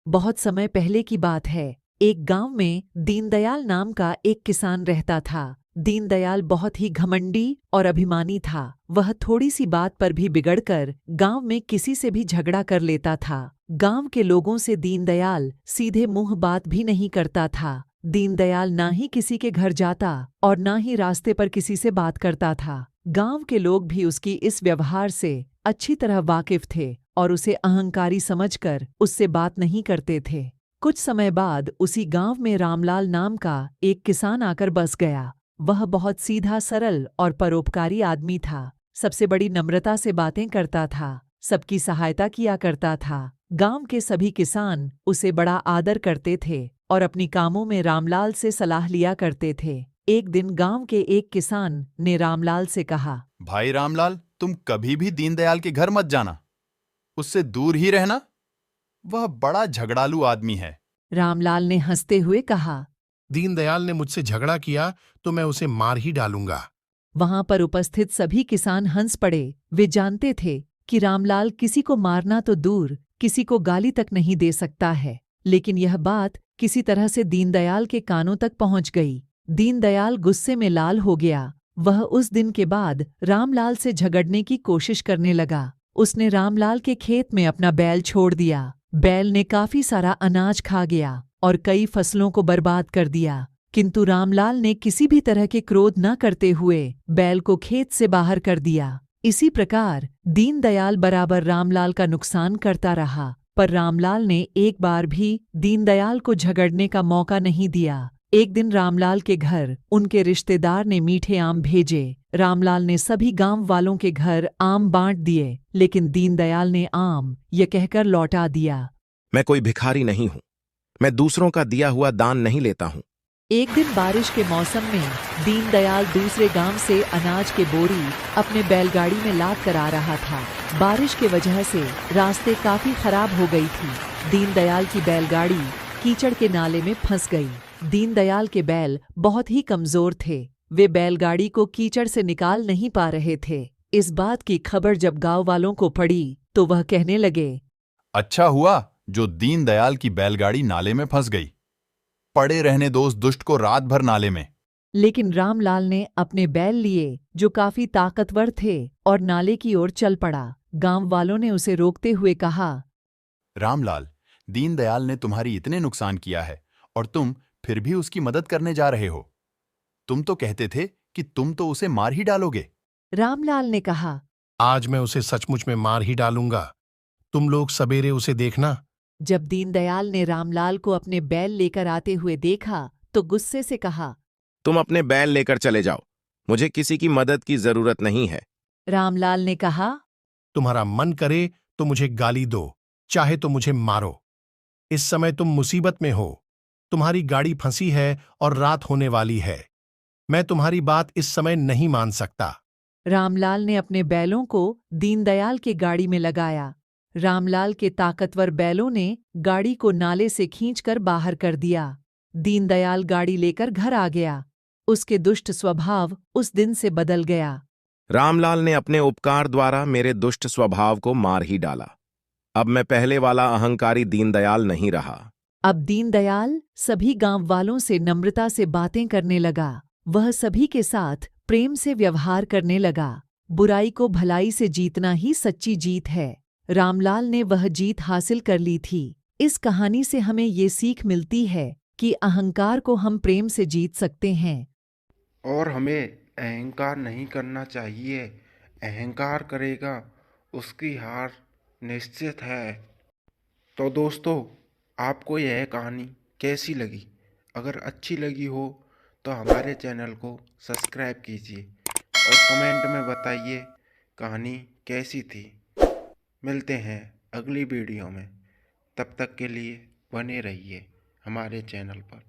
बहुत समय पहले की बात है। एक गांव में दीनदयाल नाम का एक किसान रहता था। दीनदयाल बहुत ही घमंडी और अभिमानी था। वह थोड़ी सी बात पर भी बिगड़कर गांव में किसी से भी झगड़ा कर लेता था। गांव के लोगों से दीनदयाल सीधे मुंह बात भी नहीं करता था। दीनदयाल ना ही किसी के घर जाता और ना ही रास्ते पर किसी से बात करता था। गांव के लोग भी उसकी इस व्यवहार से अच्छी तरह वाकिफ थे और उसे अहंकारी समझकर उससे बात नहीं करते थे। कुछ समय बाद उसी गांव में रामलाल नाम का एक किसान आकर बस गया। वह बहुत सीधा, सरल और परोपकारी आदमी था। सबसे बड़ी नम्रता से बातें करता था, सबकी सहायता किया करता था। गांव के सभी किसान उसे बड़ा आदर करते थे और अपनी कामों में रामलाल से सलाह लिया करते थे। एक दिन गांव के एक किसान ने रामलाल से कहा, भाई रामलाल, तुम कभी भी दीनदयाल के घर मत जाना, उससे दूर ही रहना। वह बड़ा झगड़ालू आदमी है। रामलाल ने हंसते हुए कहा, दीनदयाल ने मुझसे झगड़ा किया तो मैं उसे मार ही डालूंगा। वहां पर उपस्थित सभी किसान हंस पड़े। वे जानते थे कि रामलाल किसी को मारना तो दूर, किसी को गाली तक नहीं दे सकता है। लेकिन यह बात किसी तरह से दीनदयाल के कानों तक पहुंच गई। दीनदयाल गुस्से में लाल हो गया। वह उस दिन के बाद रामलाल से झगड़ने की कोशिश करने लगा। उसने रामलाल के खेत में अपना बैल छोड़ दिया। बैल ने काफी सारा अनाज खा गया और कई फसलों को बर्बाद कर दिया। किंतु रामलाल ने किसी भी तरह के क्रोध न करते हुए बैल को खेत से बाहर कर दिया। इसी प्रकार दीनदयाल बराबर रामलाल का नुकसान करता रहा, पर रामलाल ने एक बार भी दीनदयाल को झगड़ने का मौका नहीं दिया। एक दिन रामलाल के घर उनके रिश्तेदार ने मीठे आम भेजे। रामलाल ने सभी गांव वालों के घर आम बांट दिए, लेकिन दीनदयाल ने आम यह कहकर लौटा दिया, मैं कोई भिखारी नहीं हूं। मैं दूसरों का दिया हुआ दान नहीं लेता हूं। एक दिन बारिश के मौसम में दीनदयाल दूसरे गांव से अनाज के बोरी अपने बैलगाड़ी में लाद कर आ रहा था। बारिश के वजह से रास्ते काफी खराब हो गई थी। दीनदयाल की बैलगाड़ी कीचड़ के नाले में फंस गई। दीनदयाल के बैल बहुत ही कमजोर थे। वे बैलगाड़ी को कीचड़ से निकाल नहीं पा रहे थे। इस बात की खबर जब गांव वालों को पड़ी तो वह कहने लगे, अच्छा हुआ जो दीनदयाल की बैलगाड़ी नाले में फंस गई। पड़े रहने दो उस दुष्ट को रात भर नाले में। लेकिन रामलाल ने अपने बैल लिए जो काफी ताकतवर थे और नाले की ओर चल पड़ा। गांव वालों ने उसे रोकते हुए कहा, रामलाल, दीनदयाल ने तुम्हारी इतने नुकसान किया है और तुम फिर भी उसकी मदद करने जा रहे हो। तुम तो कहते थे कि तुम तो उसे मार ही डालोगे। रामलाल ने कहा, आज मैं उसे सचमुच में मार ही डालूंगा। तुम लोग सवेरे उसे देखना। जब दीनदयाल ने रामलाल को अपने बैल लेकर आते हुए देखा तो गुस्से से कहा, तुम अपने बैल लेकर चले जाओ, मुझे किसी की मदद की जरूरत नहीं है। रामलाल ने कहा, तुम्हारा मन करे तो मुझे गाली दो, चाहे तो मुझे मारो। इस समय तुम मुसीबत में हो। तुम्हारी गाड़ी फंसी है और रात होने वाली है। मैं तुम्हारी बात इस समय नहीं मान सकता। रामलाल ने अपने बैलों को दीनदयाल के गाड़ी में लगाया। रामलाल के ताकतवर बैलों ने गाड़ी को नाले से खींचकर बाहर कर दिया। दीनदयाल गाड़ी लेकर घर आ गया। उसके दुष्ट स्वभाव उस दिन से बदल गया। रामलाल ने अपने उपकार द्वारा मेरे दुष्ट स्वभाव को मार ही डाला। अब मैं पहले वाला अहंकारी दीनदयाल नहीं रहा। अब दीनदयाल सभी गांव वालों से नम्रता से बातें करने लगा। वह सभी के साथ प्रेम से व्यवहार करने लगा। बुराई को भलाई से जीतना ही सच्ची जीत है। रामलाल ने वह जीत हासिल कर ली थी। इस कहानी से हमें ये सीख मिलती है कि अहंकार को हम प्रेम से जीत सकते हैं और हमें अहंकार नहीं करना चाहिए। अहंकार करेगा उसकी हार निश्चित है। तो दोस्तों, आपको यह कहानी कैसी लगी? अगर अच्छी लगी हो तो हमारे चैनल को सब्सक्राइब कीजिए और कमेंट में बताइए कहानी कैसी थी। मिलते हैं अगली वीडियो में। तब तक के लिए बने रहिए हमारे चैनल पर।